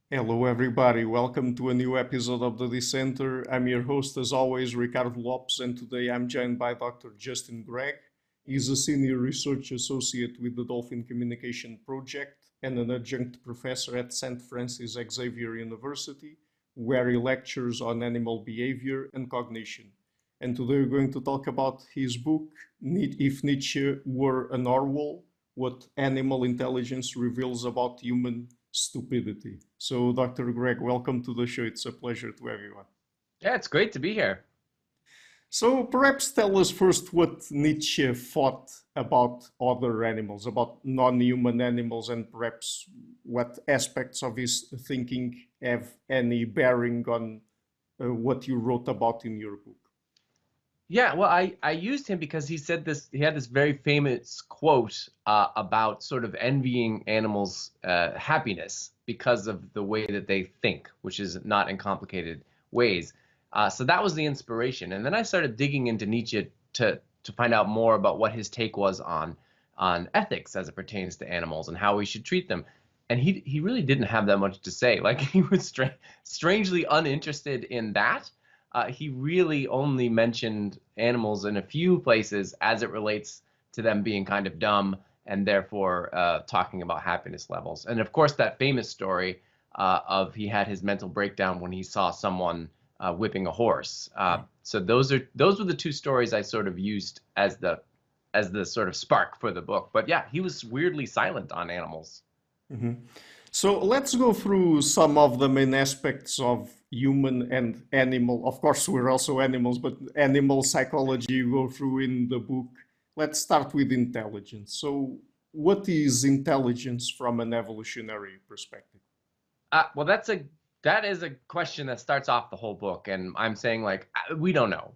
Hello, everybody. Welcome to a new episode of the Dissenter. I'm your host, as always, Ricardo Lopes, and today I'm joined by Dr. Justin Gregg. He's a senior research associate with the Dolphin Communication Project and an adjunct professor at St. Francis Xavier University, where he lectures on animal behavior and cognition. And today we're going to talk about his book, If Nietzsche Were a Narwhal, What Animal Intelligence Reveals About Human Stupidity. So, Dr. Greg, welcome to the show. It's a pleasure to have you on. Yeah, it's great to be here. So, perhaps tell us first what Nietzsche thought about other animals, about non human animals, and perhaps what aspects of his thinking have any bearing on what you wrote about in your book. Yeah, well, I used him because he said this. He had this very famous quote about sort of envying animals' happiness because of the way that they think, which is not in complicated ways. So that was the inspiration, and then I started digging into Nietzsche to find out more about what his take was on ethics as it pertains to animals and how we should treat them. And he really didn't have that much to say. Like he was strangely uninterested in that. He really only mentioned animals in a few places as it relates to them being kind of dumb and therefore talking about happiness levels. And of course, that famous story of he had his mental breakdown when he saw someone whipping a horse. So those were the two stories I sort of used as the sort of spark for the book. But yeah, he was weirdly silent on animals. Mhm. So let's go through some of the main aspects of human and animal. Of course, we're also animals, but animal psychology you go through in the book. Let's start with intelligence. So, what is intelligence from an evolutionary perspective? Well, that is a question that starts off the whole book, and I'm saying like we don't know.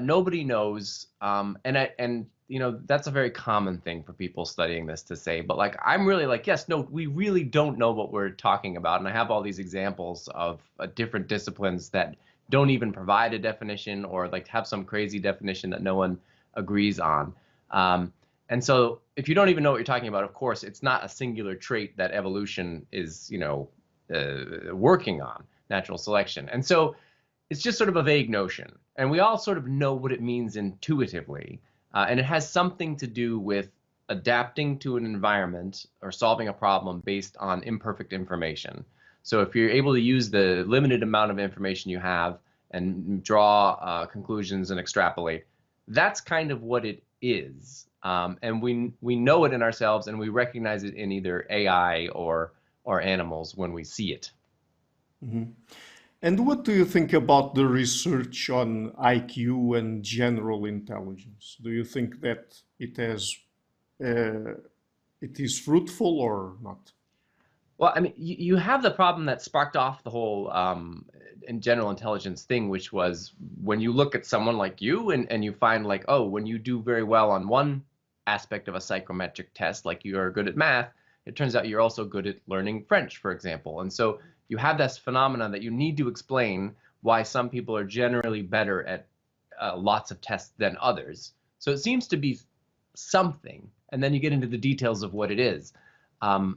Nobody knows, and you know that's a very common thing for people studying this to say. But like I'm really like yes, no, we really don't know what we're talking about, and I have all these examples of different disciplines that don't even provide a definition or like have some crazy definition that no one agrees on. And so if you don't even know what you're talking about, of course, it's not a singular trait that evolution is, working on natural selection. And so it's just sort of a vague notion. And we all sort of know what it means intuitively. And it has something to do with adapting to an environment or solving a problem based on imperfect information. So if you're able to use the limited amount of information you have and draw conclusions and extrapolate, that's kind of what it is. And we know it in ourselves, and we recognize it in either AI or animals when we see it. Mhm. And what do you think about the research on IQ and general intelligence? Do you think that uh, it is fruitful or not? Well, I mean, you have the problem that sparked off the whole in general intelligence thing, which was when you look at someone like you and you find like, oh, when you do very well on one aspect of a psychometric test, like you are good at math, it turns out you're also good at learning French, for example. And so you have this phenomenon that you need to explain why some people are generally better at lots of tests than others. So it seems to be something, and then you get into the details of what it is. And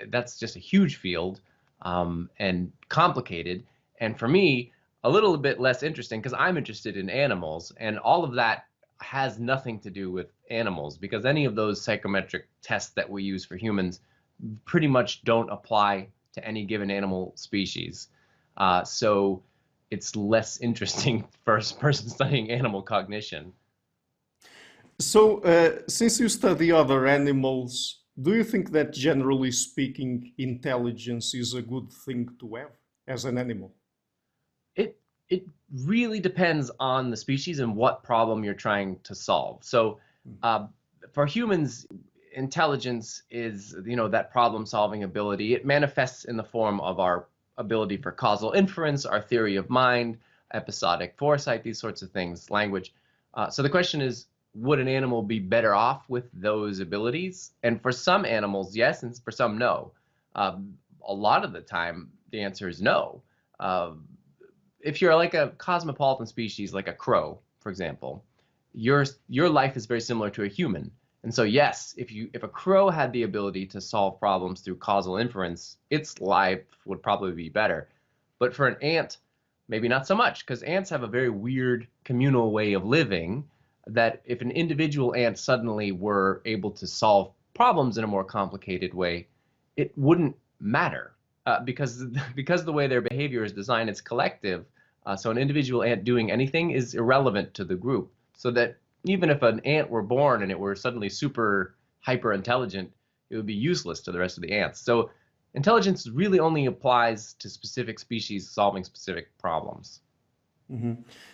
that's just a huge field and complicated. And for me, a little bit less interesting because I'm interested in animals, and all of that has nothing to do with animals because any of those psychometric tests that we use for humans pretty much don't apply to any given animal species. So it's less interesting for a person studying animal cognition. So, since you study other animals, do you think that generally speaking, intelligence is a good thing to have as an animal? It really depends on the species and what problem you're trying to solve. So uh, for humans, intelligence is that problem solving ability. It manifests in the form of our ability for causal inference, our theory of mind, episodic foresight, these sorts of things, language. So the question is, would an animal be better off with those abilities? And for some animals, yes, and for some, no. A lot of the time, the answer is no. Uh, if you're like a cosmopolitan species, like a crow, for example, your life is very similar to a human, And so yes, if a crow had the ability to solve problems through causal inference, its life would probably be better. But for an ant, maybe not so much, because ants have a very weird communal way of living that if an individual ant suddenly were able to solve problems in a more complicated way, it wouldn't matter because because the way their behavior is designed, it's collective. So an individual ant doing anything is irrelevant to the group. So that even if an ant were born and it were suddenly super hyper intelligent, it would be useless to the rest of the ants. So intelligence really only applies to specific species solving specific problems.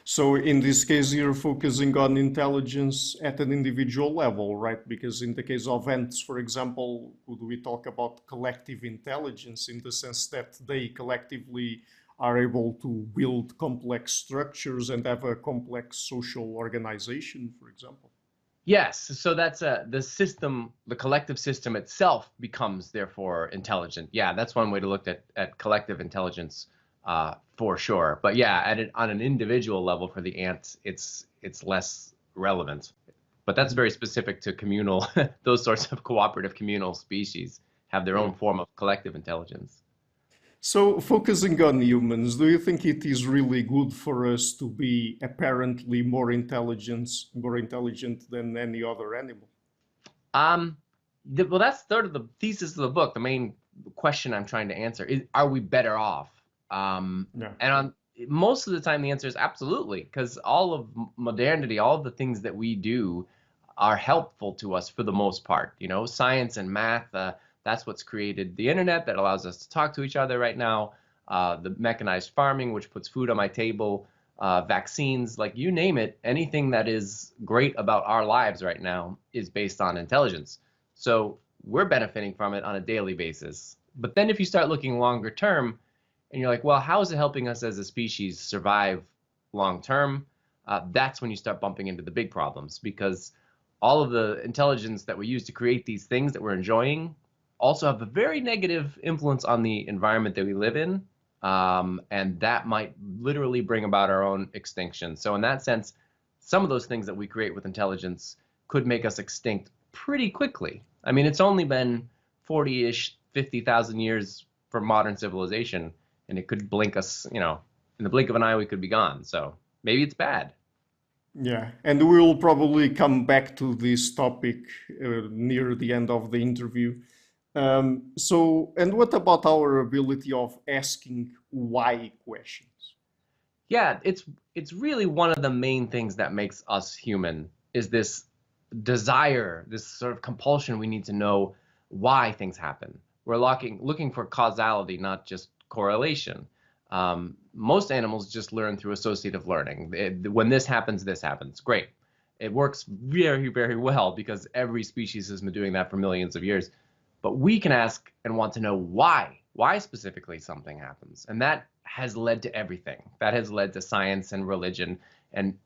So in this case, you're focusing on intelligence at an individual level, right? Because in the case of ants, for example, would we talk about collective intelligence in the sense that they collectively are able to build complex structures and have a complex social organization, for example? Yes, so that's the system, the collective system itself becomes therefore intelligent. Yeah, that's one way to look at collective intelligence for sure. But yeah, on an individual level for the ants, it's less relevant. But that's very specific to communal, those sorts of cooperative communal species have their Yeah. own form of collective intelligence. So, focusing on humans, do you think it is really good for us to be apparently more intelligent than any other animal? Um, well, that's sort of the thesis of the book. The main question I'm trying to answer is, are we better off? Yeah. And on most of the time, the answer is absolutely, because all of modernity, all of the things that we do are helpful to us for the most part. You know, science and math, that's what's created the internet that allows us to talk to each other right now. The mechanized farming, which puts food on my table, vaccines, like you name it, anything that is great about our lives right now is based on intelligence. So we're benefiting from it on a daily basis. But then if you start looking longer term, and you're like, well, how is it helping us as a species survive long term? That's when you start bumping into the big problems because all of the intelligence that we use to create these things that we're enjoying also have a very negative influence on the environment that we live in. And that might literally bring about our own extinction. So in that sense, some of those things that we create with intelligence could make us extinct pretty quickly. I mean, it's only been 40-ish, 50,000 years for modern civilization, and it could blink us, you know, in the blink of an eye, we could be gone. So maybe it's bad. Yeah, and we'll probably come back to this topic near the end of the interview. And what about our ability of asking why questions? Yeah, it's really one of the main things that makes us human is this desire, this sort of compulsion we need to know why things happen. We're looking for causality, not just correlation. Most animals just learn through associative learning. When this happens, great. It works very, very well because every species has been doing that for millions of years. But we can ask and want to know why specifically something happens. And that has led to everything. That has led to science and religion and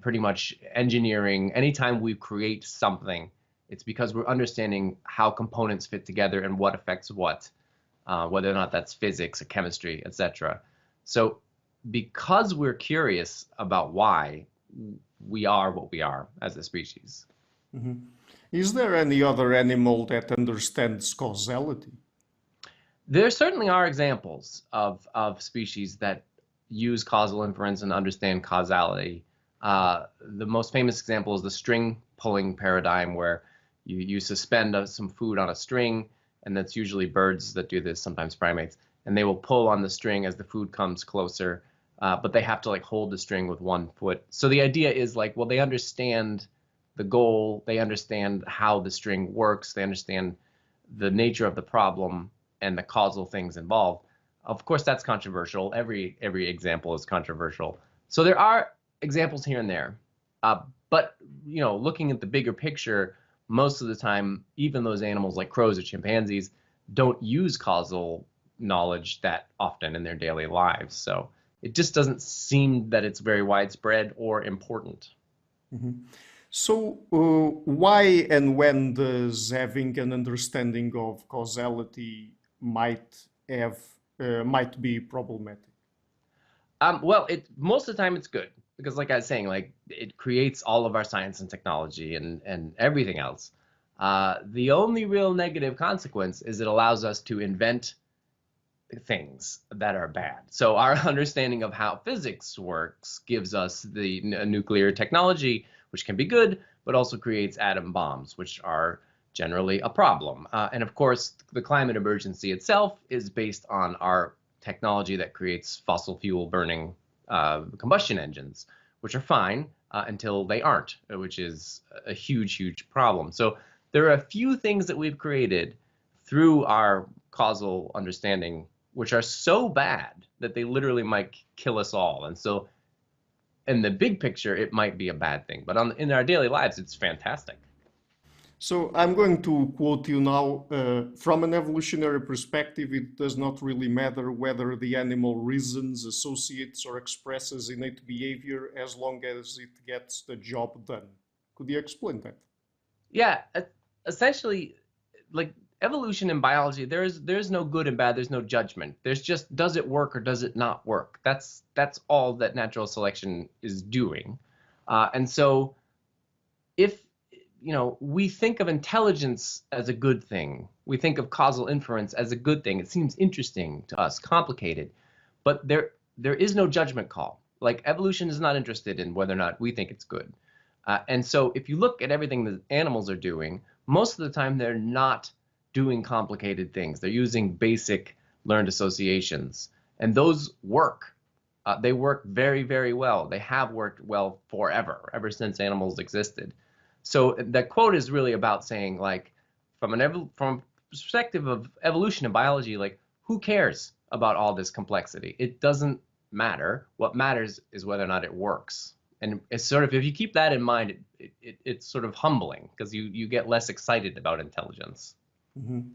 pretty much engineering. Anytime we create something, it's because we're understanding how components fit together and what affects what, whether or not that's physics or chemistry, etc. So because we're curious about why, we are what we are as a species. Is there any other animal that understands causality? There certainly are examples of species that use causal inference and understand causality. The most famous example is the string pulling paradigm, where you suspend some food on a string, and that's usually birds that do this, sometimes primates, and they will pull on the string as the food comes closer, but they have to like hold the string with one foot. So the idea is like, well, they understand the goal, they understand how the string works, they understand the nature of the problem and the causal things involved. Of course, that's controversial. Every example is controversial. So there are examples here and there, but you know, looking at the bigger picture, most of the time, even those animals like crows or chimpanzees don't use causal knowledge that often in their daily lives. So it just doesn't seem that it's very widespread or important. So, why and when does having an understanding of causality might be problematic? Well, most of the time it's good. because like I was saying, like it creates all of our science and technology and everything else. The only real negative consequence is it allows us to invent things that are bad. So our understanding of how physics works gives us the nuclear technology, which can be good, but also creates atom bombs, which are generally a problem. And of course, the climate emergency itself is based on our technology that creates fossil fuel burning combustion engines, which are fine until they aren't, which is a huge, huge problem. So there are a few things that we've created through our causal understanding which are so bad that they literally might kill us all. And so in the big picture, it might be a bad thing, but in our daily lives, it's fantastic. So I'm going to quote you now. From an evolutionary perspective, it does not really matter whether the animal reasons, associates, or expresses innate behavior as long as it gets the job done. Could you explain that? Yeah, essentially, like evolution in biology, there's no good and bad, there's no judgment. There's just, does it work or does it not work? That's all that natural selection is doing. And so if we think of intelligence as a good thing, we think of causal inference as a good thing, it seems interesting to us, complicated, but there is no judgment call. Like evolution is not interested in whether or not we think it's good. And so if you look at everything that animals are doing, most of the time they're not doing complicated things. They're using basic learned associations, and those work. They work very, very well. They have worked well forever, ever since animals existed. So the quote is really about saying, like, from a perspective of evolution and biology, like, who cares about all this complexity? It doesn't matter. What matters is whether or not it works. And it's sort of, if you keep that in mind, it's sort of humbling because you get less excited about intelligence. Mm-hmm.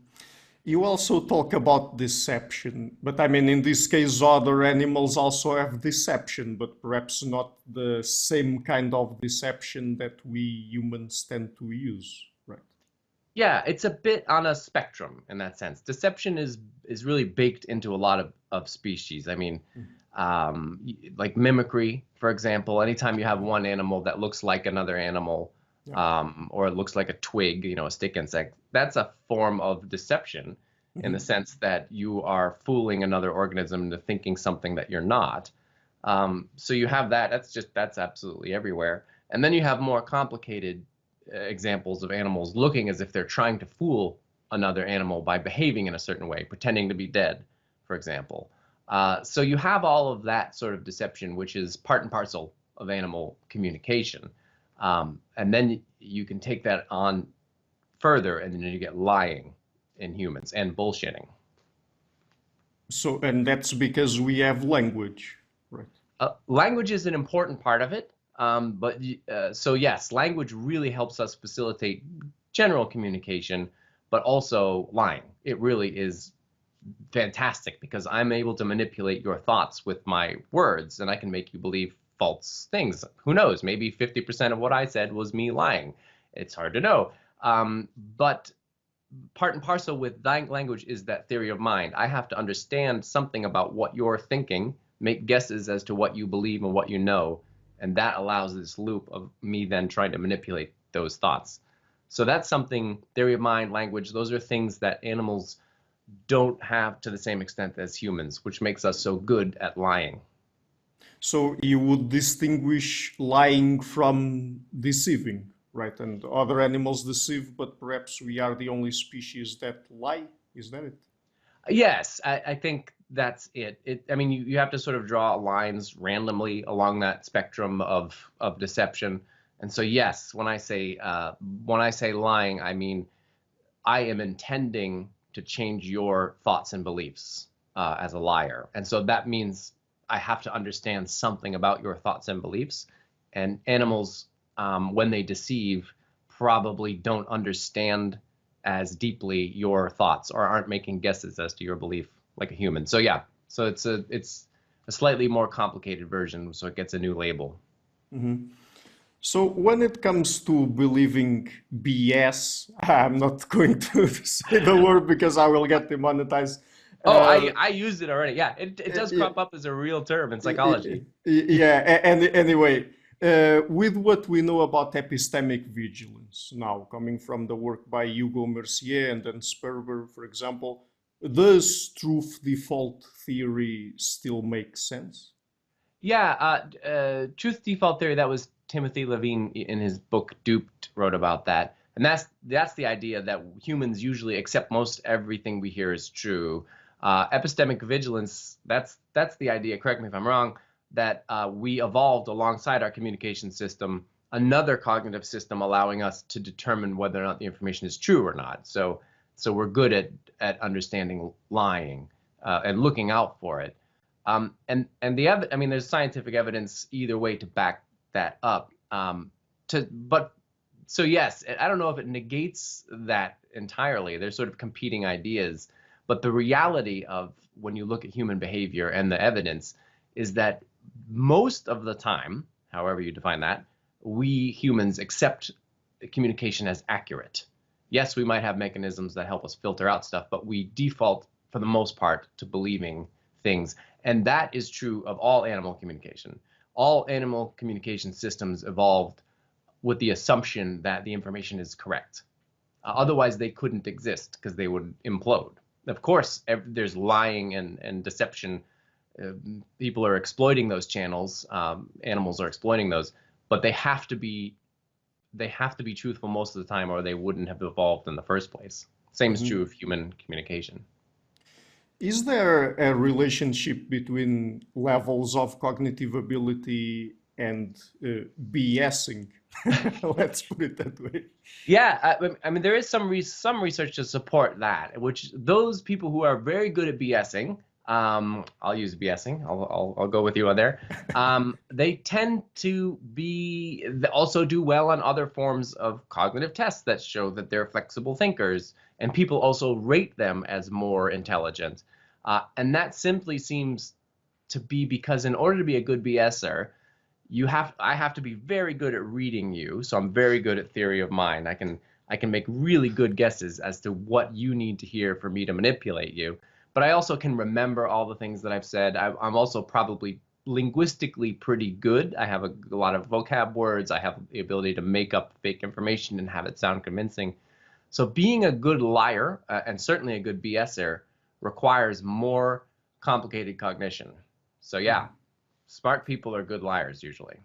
You also talk about deception, but I mean, in this case, other animals also have deception, but perhaps not the same kind of deception that we humans tend to use, right? Yeah, it's a bit on a spectrum in that sense. Deception is really baked into a lot of species. I mean, like mimicry, for example, anytime you have one animal that looks like another animal, or it looks like a twig, a stick insect, that's a form of deception in the sense that you are fooling another organism into thinking something that you're not. So you have that. That's absolutely everywhere. And then you have more complicated examples of animals looking as if they're trying to fool another animal by behaving in a certain way, pretending to be dead, for example. So you have all of that sort of deception, which is part and parcel of animal communication. And then you can take that on further, and then you get lying in humans and bullshitting. So, and that's because we have language, right? Language is an important part of it. So yes, language really helps us facilitate general communication, but also lying. It really is fantastic because I'm able to manipulate your thoughts with my words, and I can make you believe false things. Who knows? Maybe 50% of what I said was me lying. It's hard to know. But part and parcel with language is that theory of mind. I have to understand something about what you're thinking, make guesses as to what you believe and what you know, and that allows this loop of me then trying to manipulate those thoughts. So that's something, theory of mind, language, those are things that animals don't have to the same extent as humans, which makes us so good at lying. So you would distinguish lying from deceiving, right? And other animals deceive, but perhaps we are the only species that lie. Is that it? Yes, I think that's it. I mean, you have to sort of draw lines randomly along that spectrum of deception. And so, yes, when I say lying, I mean I am intending to change your thoughts and beliefs as a liar. And so that means I have to understand something about your thoughts and beliefs. And animals, when they deceive, probably don't understand as deeply your thoughts or aren't making guesses as to your belief like a human. So yeah, so it's a slightly more complicated version, so it gets a new label. Mm-hmm. So when it comes to believing BS, I'm not going to say the word because I will get demonetized. Oh, Uh, I used it already. Yeah, it does crop up as a real term in psychology. yeah, and anyway, with what we know about epistemic vigilance now, coming from the work by Hugo Mercier and then Sperber, for example, does truth default theory still make sense? Yeah, truth default theory. That was Timothy Levine in his book Duped wrote about that, and that's the idea that humans usually accept most everything we hear is true. Epistemic vigilance. That's the idea. Correct me if I'm wrong. That we evolved alongside our communication system, another cognitive system allowing us to determine whether or not the information is true or not. So we're good at understanding lying and looking out for it. And I mean, there's scientific evidence either way to back that up. So yes, I don't know if it negates that entirely. There's sort of competing ideas, but the reality of when you look at human behavior and the evidence is that most of the time, however you define that, we humans accept communication as accurate. Yes, we might have mechanisms that help us filter out stuff, but we default for the most part to believing things. And that is true of all animal communication. All animal communication systems evolved with the assumption that the information is correct. Otherwise, they couldn't exist because they would implode. Of course, there's lying and deception. People are exploiting those channels. Animals are exploiting those, but they have to be truthful most of the time, or they wouldn't have evolved in the first place. Same is true of human communication. Is there a relationship between levels of cognitive ability and BSing? Let's put it that way. Yeah, I mean, there is some research to support that, which those people who are very good at BSing, I'll use BSing, I'll go with you on there, they tend to also do well on other forms of cognitive tests that show that they're flexible thinkers, and people also rate them as more intelligent. And that simply seems to be because in order to be a good BSer, I have to be very good at reading you. So I'm very good at theory of mind. I can make really good guesses as to what you need to hear for me to manipulate you. But I also can remember all the things that I've said. I'm also probably linguistically pretty good. I have a lot of vocab words. I have the ability to make up fake information and have it sound convincing. So being a good liar, and certainly a good BSer, requires more complicated cognition. So yeah, smart people are good liars usually.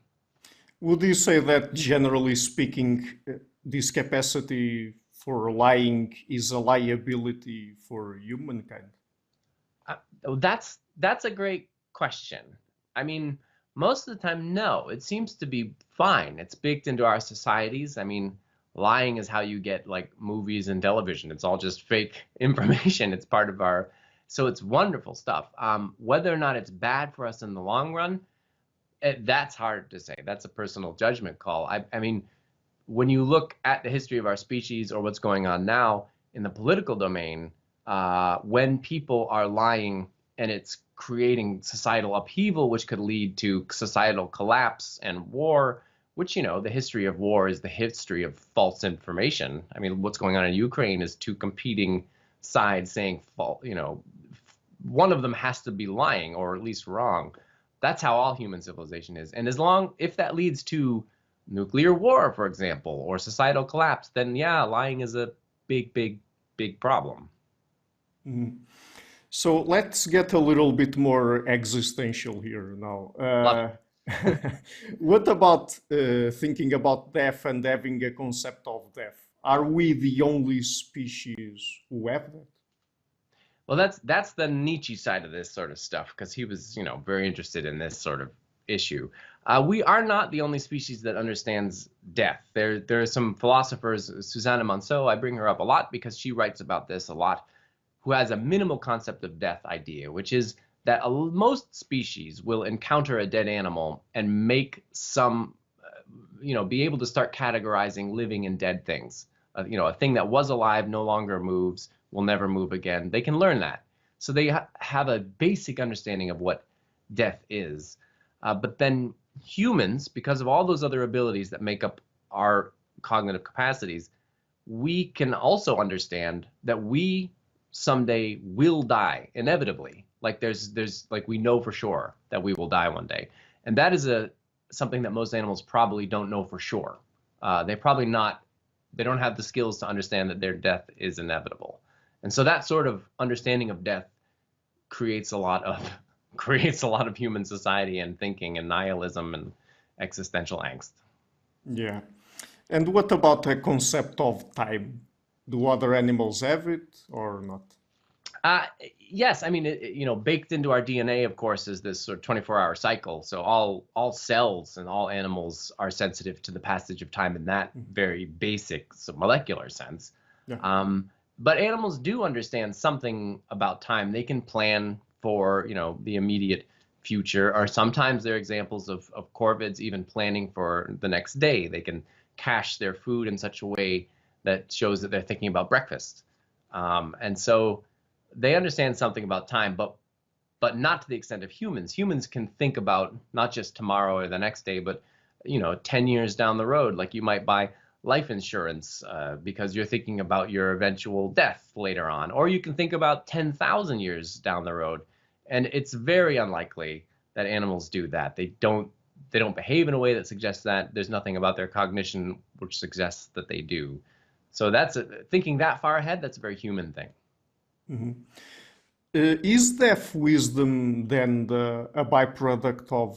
Would you say that generally speaking, this capacity for lying is a liability for humankind? That's a great question. I mean, most of the time, no. It seems to be fine. It's baked into our societies. I mean, lying is how you get like movies and television. It's all just fake information. It's part of so it's wonderful stuff. Whether or not it's bad for us in the long run, that's hard to say. That's a personal judgment call. I mean, when you look at the history of our species or what's going on now in the political domain, when people are lying and it's creating societal upheaval, which could lead to societal collapse and war, which, the history of war is the history of false information. I mean, what's going on in Ukraine is two competing sides saying, one of them has to be lying or at least wrong. That's how all human civilization is. And if that leads to nuclear war, for example, or societal collapse, then yeah, lying is a big, big, big problem. Mm. So let's get a little bit more existential here now. What about thinking about death and having a concept of death? Are we the only species who have that? Well, that's the Nietzsche side of this sort of stuff, because he was, very interested in this sort of issue. We are not the only species that understands death. There are some philosophers, Susanna Monceau, I bring her up a lot because she writes about this a lot, who has a minimal concept of death idea, which is that most species will encounter a dead animal and make be able to start categorizing living and dead things. A thing that was alive no longer moves, will never move again. They can learn that. So they have a basic understanding of what death is. But then humans, because of all those other abilities that make up our cognitive capacities, we can also understand that we someday will die inevitably. Like there's like we know for sure that we will die one day, and that is something that most animals probably don't know for sure. They don't have the skills to understand that their death is inevitable, and so that sort of understanding of death creates a lot of human society and thinking and nihilism and existential angst. Yeah. And what about the concept of time? Do other animals have it or not? Yes, I mean, baked into our DNA, of course, is this sort of 24-hour cycle. So all cells and all animals are sensitive to the passage of time in that very basic molecular sense. Yeah. But animals do understand something about time. They can plan for, the immediate future, or sometimes they're examples of corvids even planning for the next day. They can cache their food in such a way that shows that they're thinking about breakfast. And so they understand something about time, but not to the extent of humans. Humans can think about not just tomorrow or the next day, but 10 years down the road. Like you might buy life insurance because you're thinking about your eventual death later on, or you can think about 10,000 years down the road. And it's very unlikely that animals do that. They don't behave in a way that suggests that. There's nothing about their cognition which suggests that they do. So thinking that far ahead, that's a very human thing. Mm-hmm. Is deaf wisdom then a byproduct of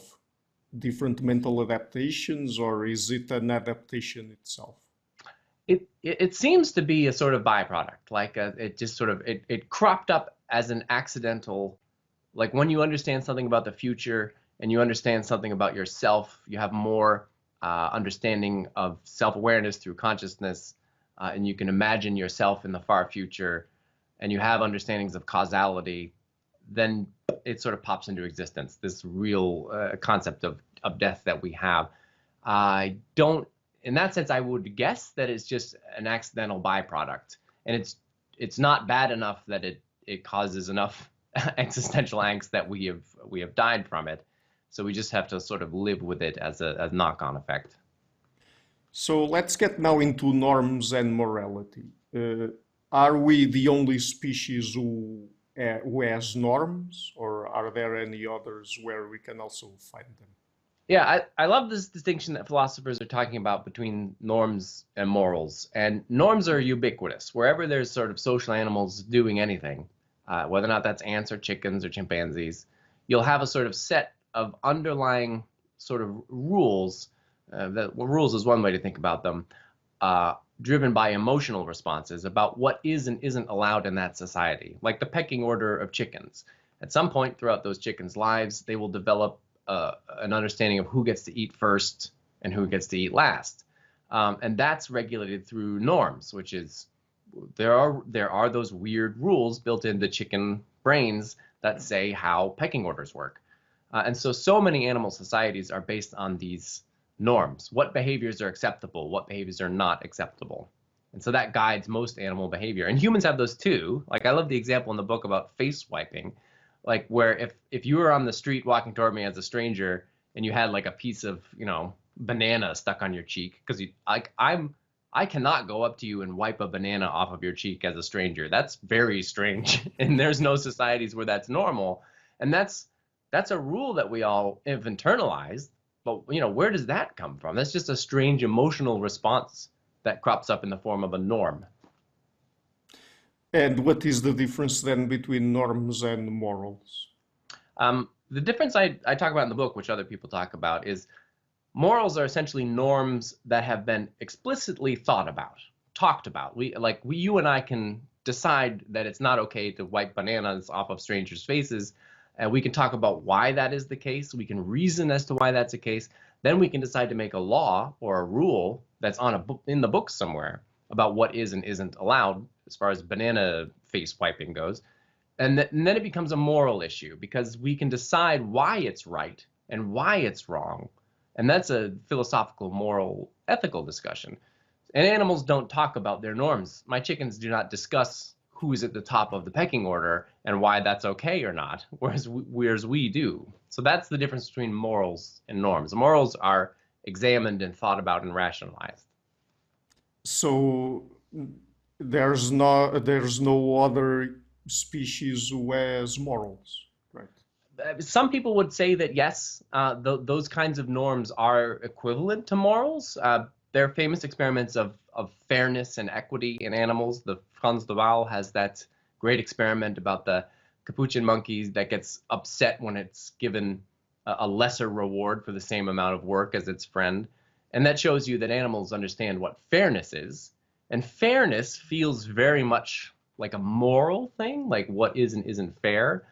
different mental adaptations, or is it an adaptation itself? It seems to be a sort of byproduct, like it just sort of it cropped up as an accidental, like when you understand something about the future and you understand something about yourself, you have more understanding of self-awareness through consciousness, and you can imagine yourself in the far future, and you have understandings of causality, then it sort of pops into existence, this real concept of death that we have. In that sense, I would guess that it's just an accidental byproduct, and it's not bad enough that it causes enough existential angst that we have died from it. So we just have to sort of live with it as a knock-on effect. So let's get now into norms and morality. Are we the only species who has norms, or are there any others where we can also find them? Yeah, I love this distinction that philosophers are talking about between norms and morals. And norms are ubiquitous. Wherever there's sort of social animals doing anything, whether or not that's ants or chickens or chimpanzees, you'll have a sort of set of underlying sort of rules. Rules is one way to think about them, driven by emotional responses about what is and isn't allowed in that society, like the pecking order of chickens. At some point throughout those chickens' lives, they will develop an understanding of who gets to eat first and who gets to eat last. And that's regulated through norms, which is there are those weird rules built into chicken brains that say how pecking orders work. And so many animal societies are based on these norms. What behaviors are acceptable, what behaviors are not acceptable. And so that guides most animal behavior. And humans have those too. Like I love the example in the book about face wiping, like where if you were on the street walking toward me as a stranger and you had like a piece of, banana stuck on your cheek, because I cannot go up to you and wipe a banana off of your cheek as a stranger. That's very strange. And there's no societies where that's normal. And that's a rule that we all have internalized. But where does that come from? That's just a strange emotional response that crops up in the form of a norm. And what is the difference then between norms and morals? The difference I talk about in the book, which other people talk about, is morals are essentially norms that have been explicitly talked about. You and I can decide that it's not okay to wipe bananas off of strangers' faces. And we can talk about why that is the case. We can reason as to why that's the case. Then we can decide to make a law or a rule that's in the book somewhere about what is and isn't allowed as far as banana face wiping goes. And then it becomes a moral issue because we can decide why it's right and why it's wrong. And that's a philosophical, moral, ethical discussion. And animals don't talk about their norms. My chickens do not discuss who's at the top of the pecking order and why that's okay or not, whereas we do. So that's the difference between morals and norms. Morals are examined and thought about and rationalized. So there's no other species who has morals, right? Some people would say that yes, those kinds of norms are equivalent to morals. There are famous experiments of fairness and equity in animals. The Franz de Waal has that great experiment about the capuchin monkey that gets upset when it's given a lesser reward for the same amount of work as its friend. And that shows you that animals understand what fairness is. And fairness feels very much like a moral thing, like what is and isn't fair.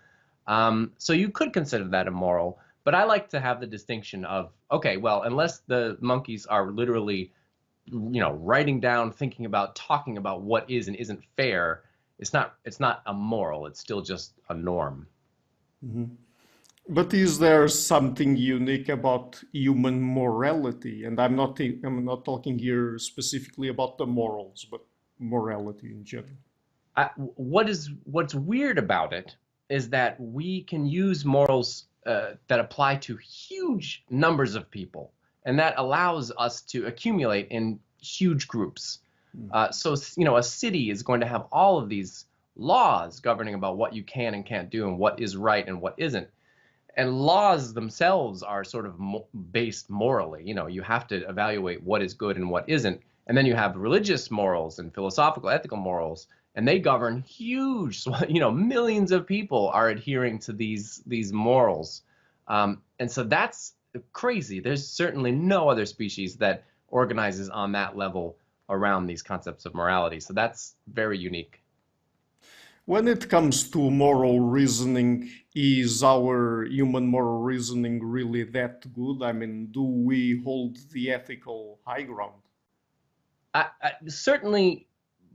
So you could consider that immoral, but I like to have the distinction of, okay, well, unless the monkeys are literally, writing down, thinking about, talking about what is and isn't fair, it's not immoral. It's still just a norm. But is there something unique about human morality? And I'm not talking here specifically about the morals, but morality in general. What's weird about it is that we can use morals that apply to huge numbers of people, and that allows us to accumulate in huge groups. So a city is going to have all of these laws governing about what you can and can't do and what is right and what isn't. And laws themselves are sort of based morally. You have to evaluate what is good and what isn't. And then you have religious morals and philosophical, ethical morals, and they govern huge, millions of people are adhering to these morals. And so that's crazy. There's certainly no other species that organizes on that level around these concepts of morality. So that's very unique. When it comes to moral reasoning, is our human moral reasoning really that good? I mean, do we hold the ethical high ground? Certainly,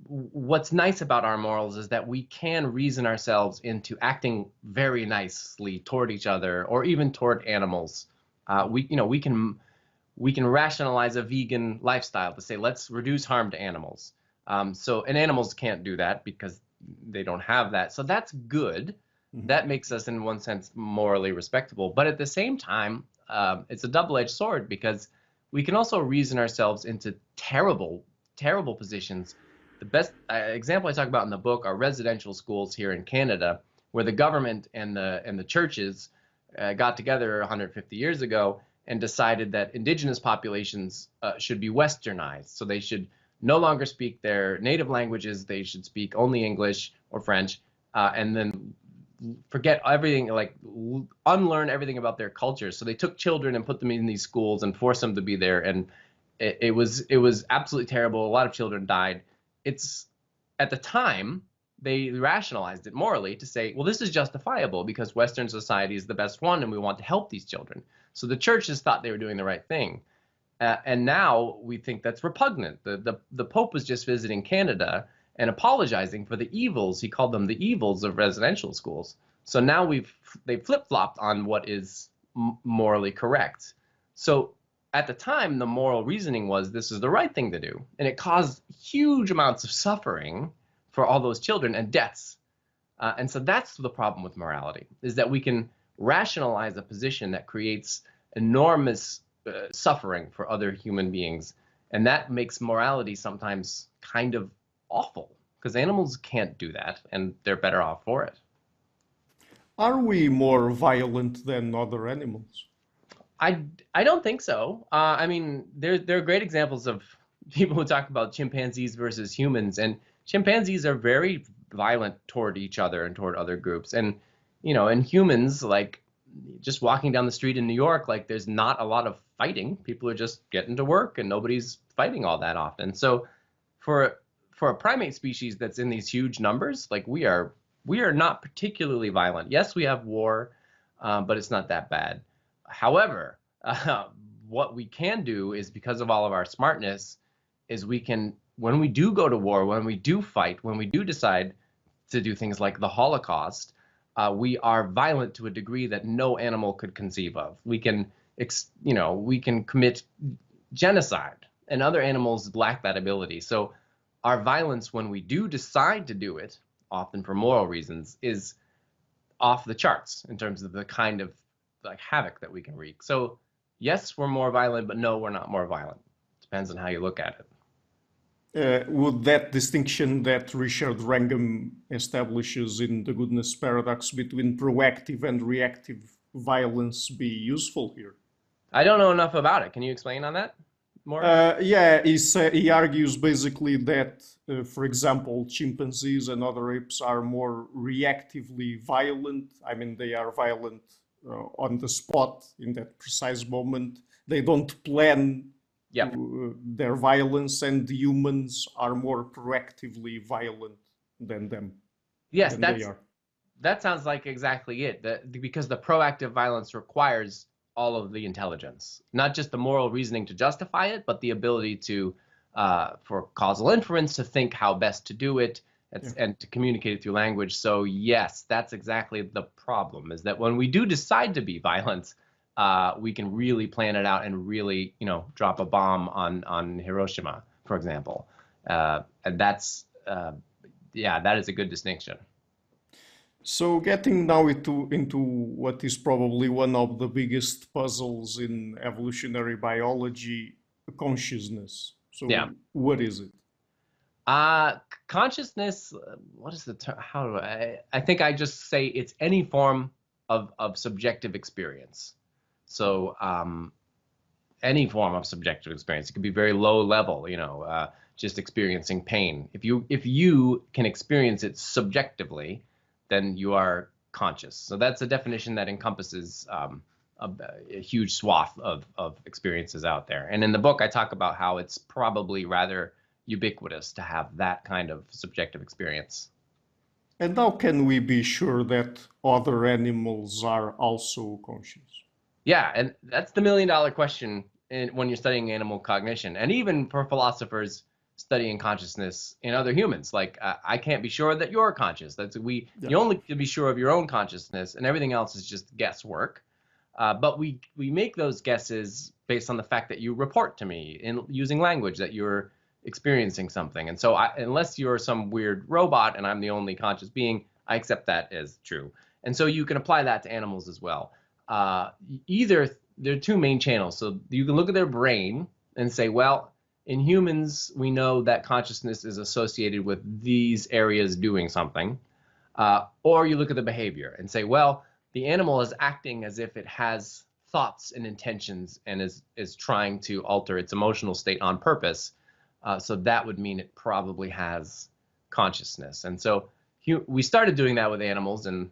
what's nice about our morals is that we can reason ourselves into acting very nicely toward each other or even toward animals. We can rationalize a vegan lifestyle to say, let's reduce harm to animals. And animals can't do that because they don't have that. So that's good. That makes us, in one sense, morally respectable. But at the same time, it's a double-edged sword because we can also reason ourselves into terrible, terrible positions. The best example I talk about in the book are residential schools here in Canada, where the government and the churches got together 150 years ago and decided that indigenous populations should be westernized. So they should no longer speak their native languages. They should speak only English or French, and then forget everything, like unlearn everything about their culture. So they took children and put them in these schools and forced them to be there. And it was absolutely terrible. A lot of children died. It's at the time they rationalized it morally to say, well, this is justifiable because Western society is the best one and we want to help these children. So the churches thought they were doing the right thing. And now we think that's repugnant. The Pope was just visiting Canada and apologizing for the evils. He called them the evils of residential schools. So now they flip-flopped on what is morally correct. So at the time, the moral reasoning was this is the right thing to do. And it caused huge amounts of suffering for all those children and deaths. And so that's the problem with morality, is that we can rationalize a position that creates enormous suffering for other human beings. And that makes morality sometimes kind of awful, because animals can't do that, and they're better off for it. Are we more violent than other animals? I don't think so. I mean, there are great examples of people who talk about chimpanzees versus humans, and chimpanzees are very violent toward each other and toward other groups. And, and humans, like just walking down the street in New York, like there's not a lot of fighting. People are just getting to work and nobody's fighting all that often. So for a primate species that's in these huge numbers, like we are not particularly violent. Yes, we have war, but it's not that bad. However, what we can do is, because of all of our smartness, is we can, when we do go to war, when we do fight, when we do decide to do things like the Holocaust, we are violent to a degree that no animal could conceive of. We can, we can commit genocide, and other animals lack that ability. So our violence, when we do decide to do it, often for moral reasons, is off the charts in terms of the kind of like havoc that we can wreak. So yes, we're more violent, but no, we're not more violent. Depends on how you look at it. Would that distinction that Richard Wrangham establishes in The Goodness Paradox between proactive and reactive violence be useful here? I don't know enough about it. Can you explain on that more? Yeah, he argues basically that, for example, chimpanzees and other apes are more reactively violent. I mean, they are violent on the spot in that precise moment. They don't plan Yep. their violence, and the humans are more proactively violent than them. Yes, Than they are. that sounds like exactly it. Because the proactive violence requires all of the intelligence, not just the moral reasoning to justify it, but the ability to, for causal inference, to think how best to do it and to communicate it through language. So yes, that's exactly the problem, is that when we do decide to be violent, we can really plan it out and really, drop a bomb on Hiroshima, for example. And that's, yeah, that is a good distinction. So getting now into what is probably one of the biggest puzzles in evolutionary biology, consciousness. So Yeah. what is it? Consciousness, what is the term? How do I think I just say it's any form of subjective experience. So any form of subjective experience. It could be very low level, just experiencing pain. If you can experience it subjectively, then you are conscious. So that's a definition that encompasses a huge swath of experiences out there. And in the book, I talk about how it's probably rather ubiquitous to have that kind of subjective experience. And how can we be sure that other animals are also conscious? Yeah, and that's the $1 million question when you're studying animal cognition, and even for philosophers studying consciousness in other humans. Like, I can't be sure that you're conscious. You only can be sure of your own consciousness, and everything else is just guesswork. But we make those guesses based on the fact that you report to me in using language that you're experiencing something. And so unless you're some weird robot and I'm the only conscious being, I accept that as true. And so you can apply that to animals as well. There are two main channels. So you can look at their brain and say, well, in humans, we know that consciousness is associated with these areas doing something. Or you look at the behavior and say, well, the animal is acting as if it has thoughts and intentions and is trying to alter its emotional state on purpose. So that would mean it probably has consciousness. And so we started doing that with animals, and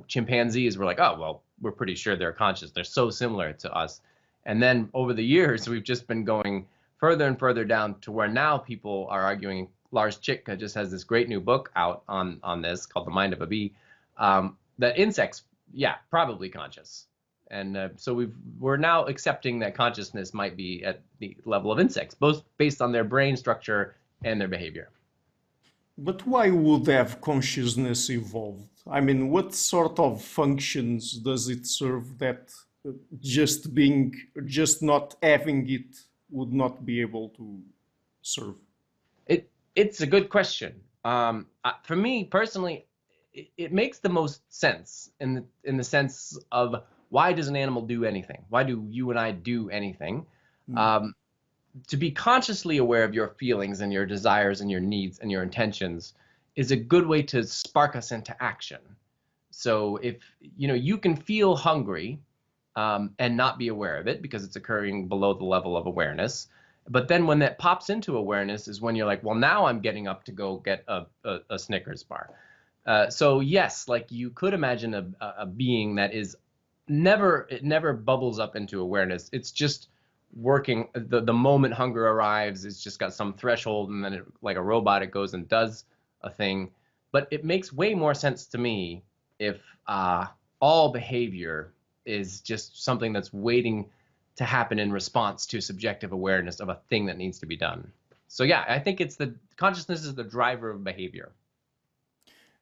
chimpanzees were like, oh, well, we're pretty sure they're conscious. They're so similar to us. And then over the years, we've just been going further and further down to where now people are arguing. Lars Chitka just has this great new book out on this called The Mind of a Bee, that insects, yeah, probably conscious. And so we're now accepting that consciousness might be at the level of insects, both based on their brain structure and their behavior. But why would have consciousness evolved? I mean, what sort of functions does it serve that just not having it would not be able to serve? It's a good question. For me personally, it makes the most sense in the sense of, why does an animal do anything? Why do you and I do anything? To be consciously aware of your feelings and your desires and your needs and your intentions is a good way to spark us into action. So if you can feel hungry and not be aware of it because it's occurring below the level of awareness, but then when that pops into awareness is when you're like, well, now I'm getting up to go get a Snickers bar. So yes, like you could imagine a being that is never bubbles up into awareness. It's just working the moment hunger arrives. It's just got some threshold, and then like a robot, it goes and does a thing. But it makes way more sense to me if all behavior is just something that's waiting to happen in response to subjective awareness of a thing that needs to be done. So yeah, I think consciousness is the driver of behavior.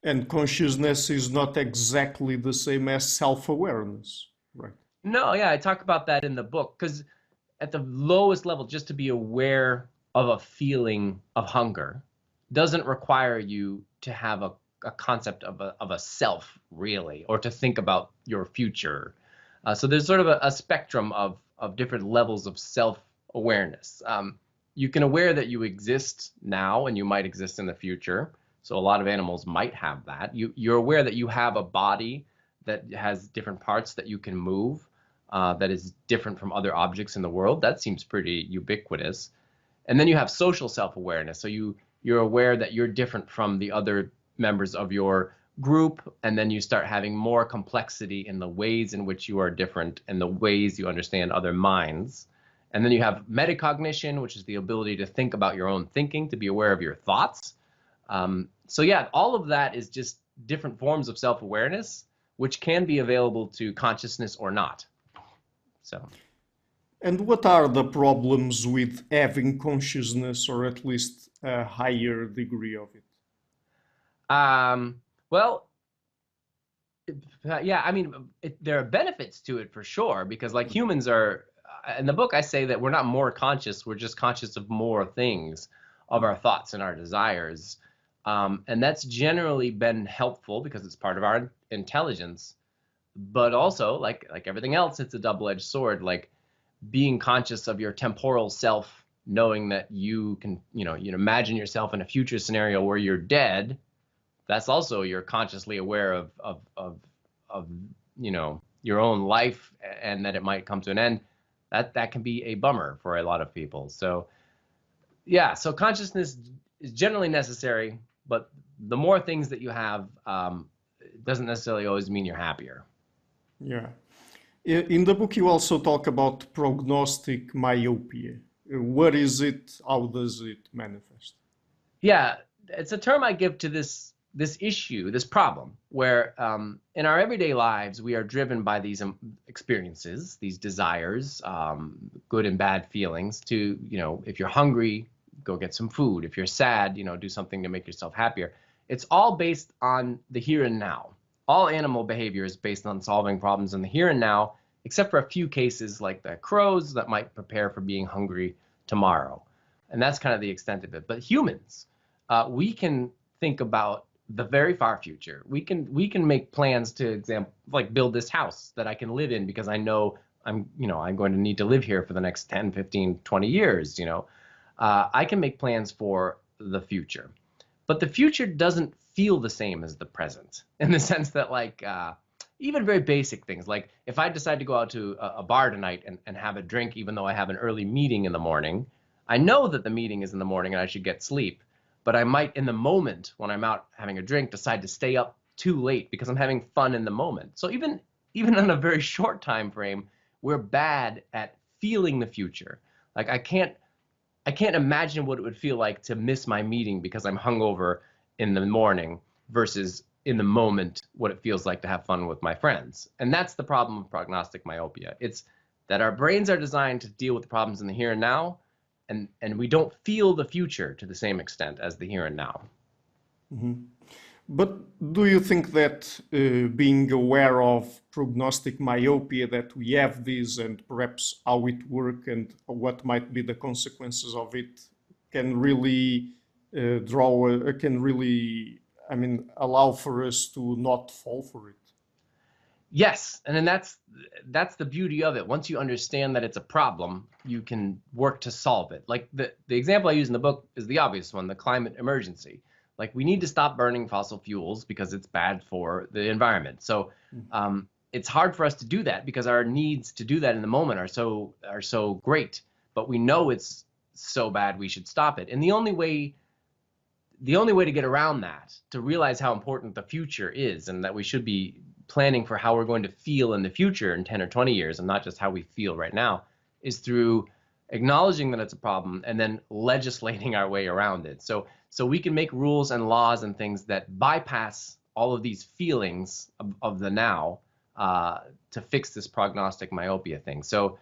And consciousness is not exactly the same as self-awareness, right? No, yeah, I talk about that in the book, because at the lowest level, just to be aware of a feeling of hunger doesn't require you to have a concept of a self, really, or to think about your future. So there's sort of a spectrum of different levels of self-awareness. you can aware that you exist now and you might exist in the future. So a lot of animals might have that. You're aware that you have a body that has different parts that you can move, that is different from other objects in the world. That seems pretty ubiquitous. And then you have social self-awareness. So you're aware that you're different from the other members of your group, and then you start having more complexity in the ways in which you are different and the ways you understand other minds. And then you have metacognition, which is the ability to think about your own thinking, to be aware of your thoughts. So yeah, all of that is just different forms of self-awareness, which can be available to consciousness or not. So. And what are the problems with having consciousness, or at least a higher degree of it? Well, yeah, I mean, there are benefits to it for sure, because like humans are, in the book I say that we're not more conscious, we're just conscious of more things, of our thoughts and our desires. And that's generally been helpful because it's part of our intelligence. But also, like everything else, it's a double-edged sword. Like being conscious of your temporal self, knowing that you can, you imagine yourself in a future scenario where you're dead. That's also, you're consciously aware of your own life and that it might come to an end. That can be a bummer for a lot of people. So yeah, so consciousness is generally necessary, but the more things that you have, it doesn't necessarily always mean you're happier. Yeah. In the book, you also talk about prognostic myopia. What is it? How does it manifest? Yeah, it's a term I give to this issue, this problem, where in our everyday lives, we are driven by these experiences, these desires, good and bad feelings to, if you're hungry, go get some food. If you're sad, do something to make yourself happier. It's all based on the here and now. All animal behavior is based on solving problems in the here and now, except for a few cases like the crows that might prepare for being hungry tomorrow. And that's kind of the extent of it. But humans, we can think about the very far future. We can make plans to, example, like build this house that I can live in because I know I'm going to need to live here for the next 10, 15, 20 years, I can make plans for the future. But the future doesn't feel the same as the present, in the sense that, like, even very basic things, like if I decide to go out to a bar tonight and have a drink, even though I have an early meeting in the morning, I know that the meeting is in the morning and I should get sleep. But I might, in the moment, when I'm out having a drink, decide to stay up too late because I'm having fun in the moment. So even on a very short time frame, we're bad at feeling the future. Like I can't imagine what it would feel like to miss my meeting because I'm hungover in the morning versus in the moment what it feels like to have fun with my friends. And that's the problem of prognostic myopia. It's that our brains are designed to deal with the problems in the here and now, and we don't feel the future to the same extent as the here and now. Mm-hmm. But do you think that being aware of prognostic myopia, that we have this and perhaps how it works and what might be the consequences of it, can really allow for us to not fall for it? Yes, and then that's the beauty of it. Once you understand that it's a problem, you can work to solve it. Like the example I use in the book is the obvious one, the climate emergency. Like we need to stop burning fossil fuels because it's bad for the environment. So it's hard for us to do that because our needs to do that in the moment are so great. But we know it's so bad we should stop it. And the only way to get around that, to realize how important the future is and that we should be planning for how we're going to feel in the future in 10 or 20 years and not just how we feel right now, is through acknowledging that it's a problem and then legislating our way around it. So we can make rules and laws and things that bypass all of these feelings of the now to fix this prognostic myopia thing. So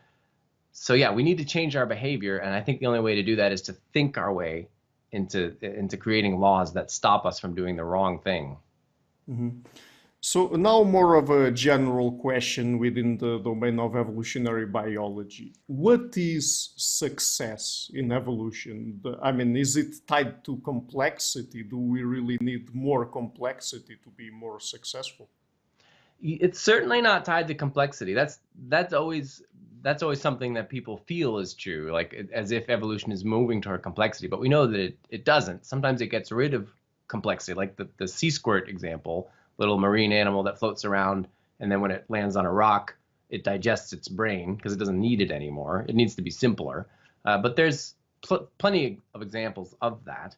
yeah, we need to change our behavior, and I think the only way to do that is to think our way into creating laws that stop us from doing the wrong thing. Mm-hmm. So now more of a general question within the domain of evolutionary biology. What is success in evolution? Is it tied to complexity? Do we really need more complexity to be more successful? It's certainly not tied to complexity. That's always that's always something that people feel is true, like as if evolution is moving toward complexity, but we know that it doesn't. Sometimes it gets rid of complexity, like the sea squirt example, little marine animal that floats around, and then when it lands on a rock, it digests its brain because it doesn't need it anymore. It needs to be simpler. But there's plenty of examples of that.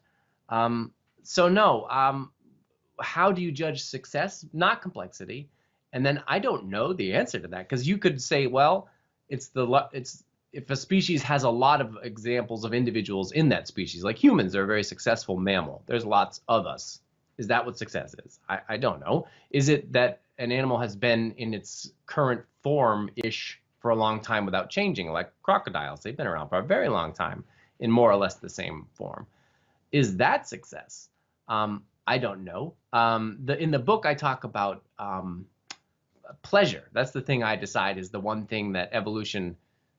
So no, how do you judge success? Not complexity. And then I don't know the answer to that, because you could say, well, it's if a species has a lot of examples of individuals in that species, like humans are a very successful mammal. There's lots of us. Is that what success is? I don't know. Is it that an animal has been in its current form-ish for a long time without changing, like crocodiles? They've been around for a very long time in more or less the same form. Is that success? I don't know. In the book, I talk about pleasure. That's the thing I decide is the one thing that evolution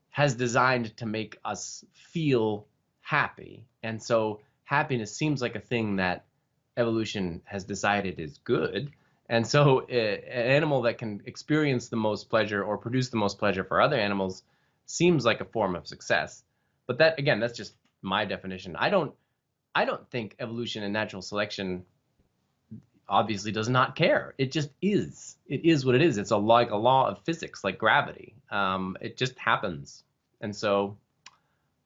has designed to make us feel happy. And so happiness seems like a thing that evolution has decided is good. And so an animal that can experience the most pleasure or produce the most pleasure for other animals seems like a form of success. But that, again, that's just my definition. I don't think evolution and natural selection obviously does not care. It just is. It is what it is. It's like a law of physics, like gravity. It just happens. And so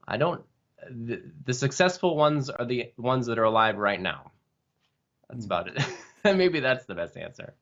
I don't, the successful ones are the ones that are alive right now. That's about it. Maybe that's the best answer.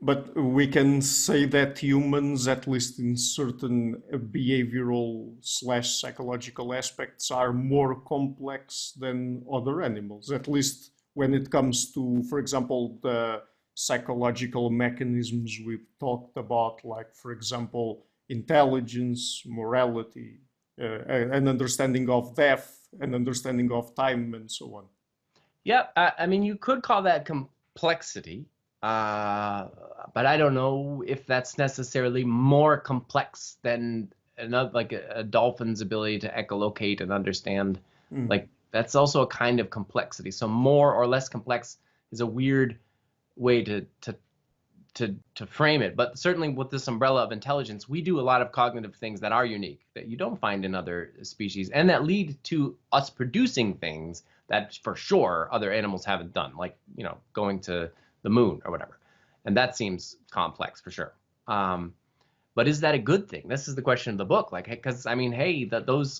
But we can say that humans, at least in certain behavioral slash psychological aspects, are more complex than other animals, at least when it comes to, for example, the psychological mechanisms we've talked about, like, for example, intelligence, morality, an understanding of death, an understanding of time, and so on. Yeah, I mean, you could call that complexity, but I don't know if that's necessarily more complex than another, like a dolphin's ability to echolocate and understand. Like, that's also a kind of complexity. So more or less complex is a weird way to frame it. But certainly with this umbrella of intelligence, we do a lot of cognitive things that are unique, that you don't find in other species, and that lead to us producing things that for sure other animals haven't done, like, you know, going to the moon or whatever. And that seems complex for sure. But is that a good thing? This is the question of the book. Like, because I mean, hey,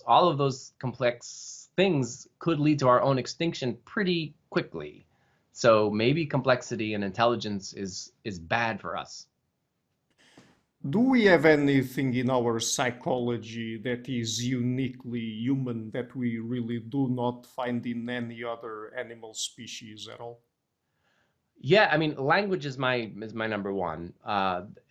all of those complex things could lead to our own extinction pretty quickly. So maybe complexity and intelligence is bad for us. Do we have anything in our psychology that is uniquely human that we really do not find in any other animal species at all? Yeah, I mean, language is my number one.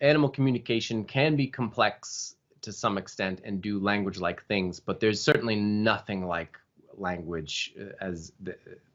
Animal communication can be complex to some extent and do language-like things, but there's certainly nothing like language as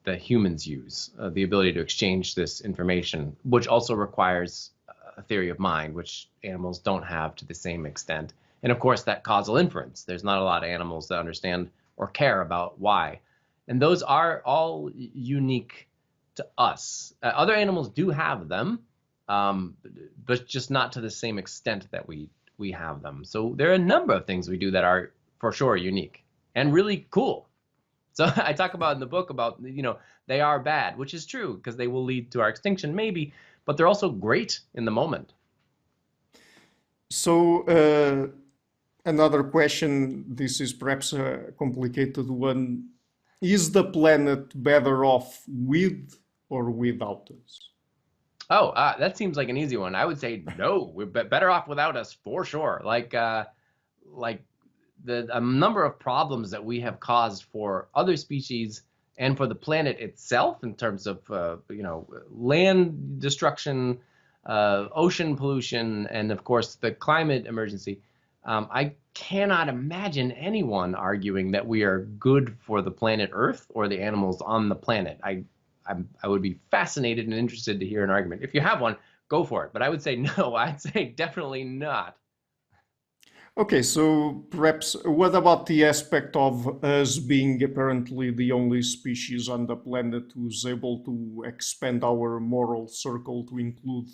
the humans use, the ability to exchange this information, which also requires a theory of mind, which animals don't have to the same extent. And of course, that causal inference. There's not a lot of animals that understand or care about why. And those are all unique to us. Other animals do have them, but just not to the same extent that we have them. So there are a number of things we do that are for sure unique and really cool. So I talk about in the book about, you know, they are bad, which is true because they will lead to our extinction maybe, but they're also great in the moment. So another question, this is perhaps a complicated one. Is the planet better off with or without us? Oh, that seems like an easy one. I would say no, we're better off without us for sure. Like the number of problems that we have caused for other species and for the planet itself in terms of you know, land destruction, ocean pollution, and of course the climate emergency. I cannot imagine anyone arguing that we are good for the planet Earth or the animals on the planet. I would be fascinated and interested to hear an argument. If you have one, go for it. But I would say no. I'd say definitely not. Okay, so perhaps what about the aspect of us being apparently the only species on the planet who's able to expand our moral circle to include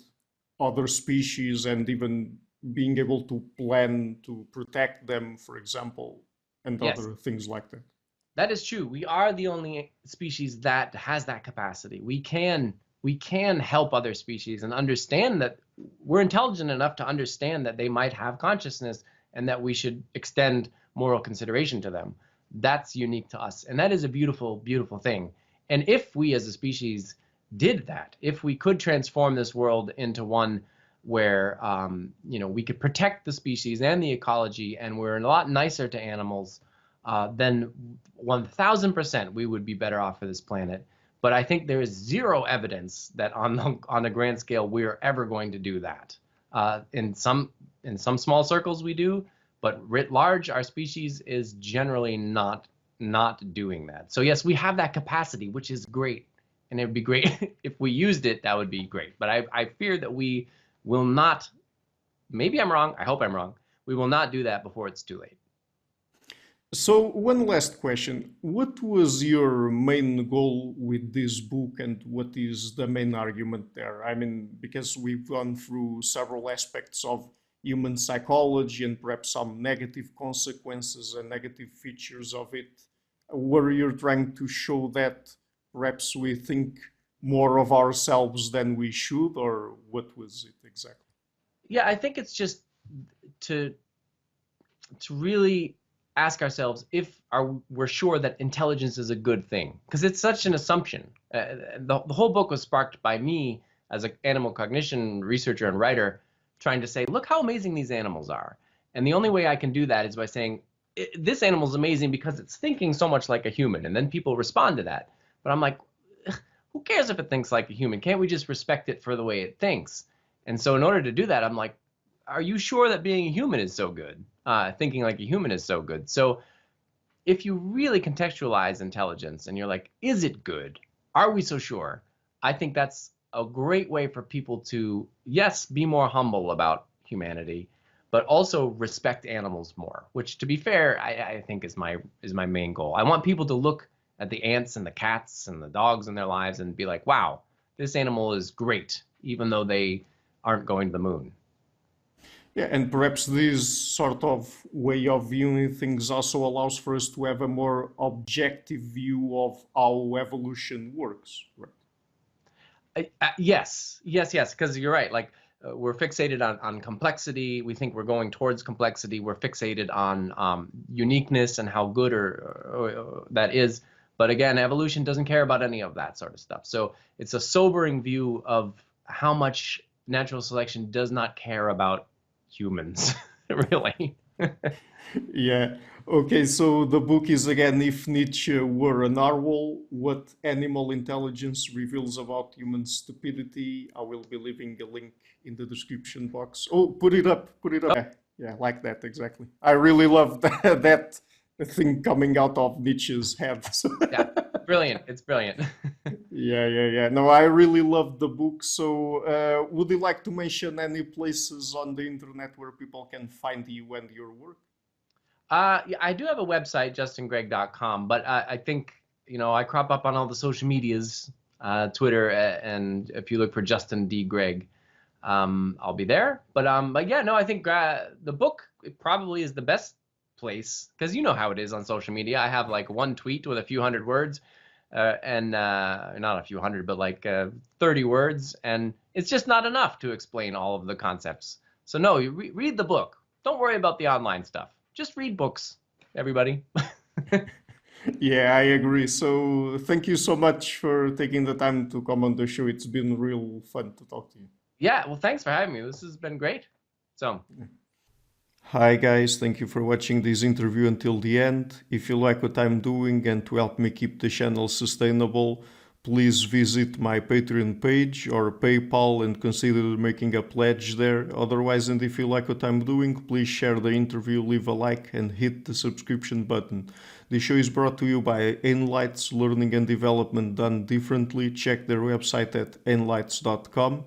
other species and even being able to plan to protect them, for example, and Yes, other things like that. that is true. We are the only species that has that capacity. We can help other species and understand that we're intelligent enough to understand that they might have consciousness and that we should extend moral consideration to them. That's unique to us, and that is a beautiful, beautiful thing. And if we as a species did that, if we could transform this world into one where we could protect the species and the ecology, and we're a lot nicer to animals, then 1,000% we would be better off for this planet. But I think there is zero evidence that on a grand scale we are ever going to do that. In some small circles we do, but writ large, our species is generally not doing that. So yes, we have that capacity, which is great, and it would be great if we used it. That would be great. But I fear that we will not. Maybe I'm wrong. I hope I'm wrong. We will not do that before it's too late. So, one last question. What was your main goal with this book, and what is the main argument there? I mean, because we've gone through several aspects of human psychology and perhaps some negative consequences and negative features of it. Were you trying to show that perhaps we think more of ourselves than we should, or what was it exactly? Yeah, I think it's just to really ask ourselves if we're sure that intelligence is a good thing, because it's such an assumption. The whole book was sparked by me as an animal cognition researcher and writer trying to say, look how amazing these animals are. And the only way I can do that is by saying, this animal is amazing because it's thinking so much like a human. And then people respond to that. But I'm like, who cares if it thinks like a human? Can't we just respect it for the way it thinks? And so in order to do that, I'm like, are you sure that being a human is so good? Thinking like a human is so good. So if you really contextualize intelligence and you're like, is it good? Are we so sure? I think that's a great way for people to, yes, be more humble about humanity, but also respect animals more, which, to be fair, I think is my main goal. I want people to look at the ants and the cats and the dogs in their lives and be like, wow, this animal is great, even though they aren't going to the moon. Yeah, and perhaps this sort of way of viewing things also allows for us to have a more objective view of how evolution works, right? Yes, because you're right. Like we're fixated on complexity. We think we're going towards complexity. We're fixated on uniqueness and how good or that is. But again, evolution doesn't care about any of that sort of stuff. So it's a sobering view of how much natural selection does not care about humans, really. Yeah. Okay, so the book is again If Nietzsche Were a Narwhal, What Animal Intelligence Reveals About Human Stupidity. I will be leaving a link in the description box. Oh, put it up, put it up. Yeah, like that, exactly. I really love that thing coming out of Nietzsche's head. Yeah, brilliant. It's brilliant. Yeah. No, I really love the book. So, would you like to mention any places on the internet where people can find you and your work? Yeah, I do have a website, justingregg.com, but I think, I crop up on all the social medias, Twitter, and if you look for Justin D. Gregg, I'll be there. But yeah, no, I think the book probably is the best place, because you know how it is on social media. I have like one tweet with a few hundred words, and not a few hundred, but like 30 words, and it's just not enough to explain all of the concepts. So no, you read the book. Don't worry about the online stuff. Just read books, everybody. Yeah, I agree. So thank you so much for taking the time to come on the show. It's been real fun to talk to you. Yeah, well, thanks for having me. This has been great. So, Hi guys, thank you for watching this interview until the end. If you like what I'm doing and to help me keep the channel sustainable, please visit my Patreon page or PayPal and consider making a pledge there. Otherwise, and if you like what I'm doing, please share the interview, leave a like and hit the subscription button. This show is brought to you by Enlights, Learning and Development Done Differently. Check their website at enlights.com.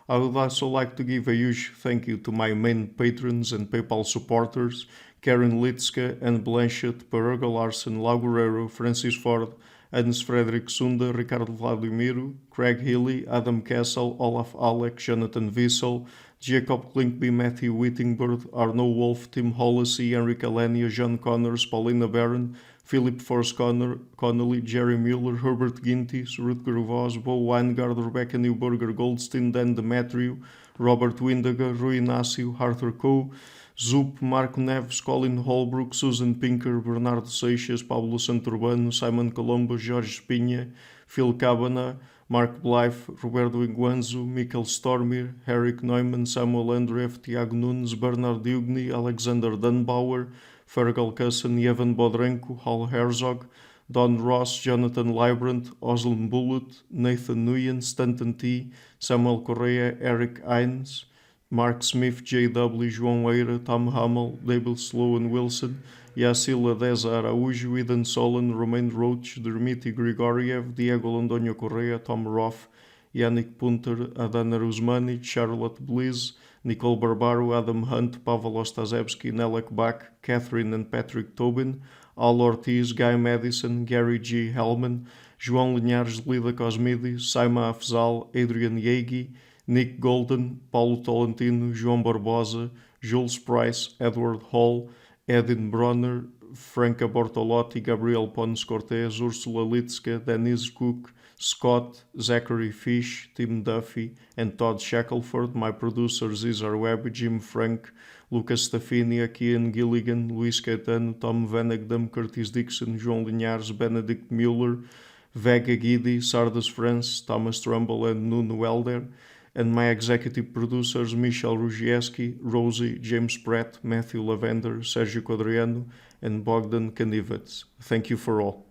I would also like to give a huge thank you to my main patrons and PayPal supporters, Karen Litska, Anne Blanchett, Paraga Larson, Laguerrero, Francis Ford, Hans Fredrik Sunda, Ricardo Vladimiro, Craig Healy, Adam Kessel, Olaf Alec, Jonathan Wiesel, Jacob Klinkby, Matthew Whittingbird, Arno Wolf, Tim Hollesy, Enrique Alenia, John Connors, Paulina Barron, Philip Force Connolly, Jerry Mueller, Herbert Gintis, Rutger Voss, Bo Weingard, Rebecca Newberger, Goldstein, Dan Demetriou, Robert Windager, Rui Inácio, Arthur Coe, Zup, Marco Neves, Colin Holbrook, Susan Pinker, Bernardo Seixas, Pablo Santurbano, Simon Colombo, Jorge Espinha, Phil Cabana, Mark Blythe, Roberto Iguanzo, Michael Stormir, Eric Neumann, Samuel Andreev, Tiago Nunes, Bernard Dugny, Alexander Dunbauer, Fergal Cusson, Evan Bodrenko, Hal Herzog, Don Ross, Jonathan Librand, Oslin Bullitt, Nathan Nguyen, Stanton T, Samuel Correa, Eric Hines, Mark Smith, J.W., João Eira, Tom Hummel, David Sloan Wilson, Yacila Deza Araújo, Eden Solon, Romain Roach, Dmitry Grigoriev, Diego Londonio Correa, Tom Roth, Yannick Punter, Adana Rusmani, Charlotte Bliss, Nicole Barbaro, Adam Hunt, Pavel Ostazewski, Nelek Bach, Catherine and Patrick Tobin, Al Ortiz, Guy Madison, Gary G. Hellman, João Linhares, Lida Cosmides, Saima Afzal, Adrian Yegi, Nick Golden, Paulo Tolentino, João Barbosa, Jules Price, Edward Hall, Edin Bronner, Franca Bortolotti, Gabriel Pons Cortez, Ursula Litska, Denise Cook, Scott, Zachary Fish, Tim Duffy, and Todd Shackelford. My producers Cesar Webb, Jim Frank, Lucas Stafinia, Kian Gilligan, Luís Caetano, Tom Vanagdam, Curtis Dixon, João Linhares, Benedict Mueller, Vega Guidi, Sardas France, Thomas Trumbull, and Nuno Welder. And my executive producers Michel Rugieski, Rosie, James Pratt, Matthew Lavender, Sergio Quadriano, and Bogdan Kanivets. Thank you for all.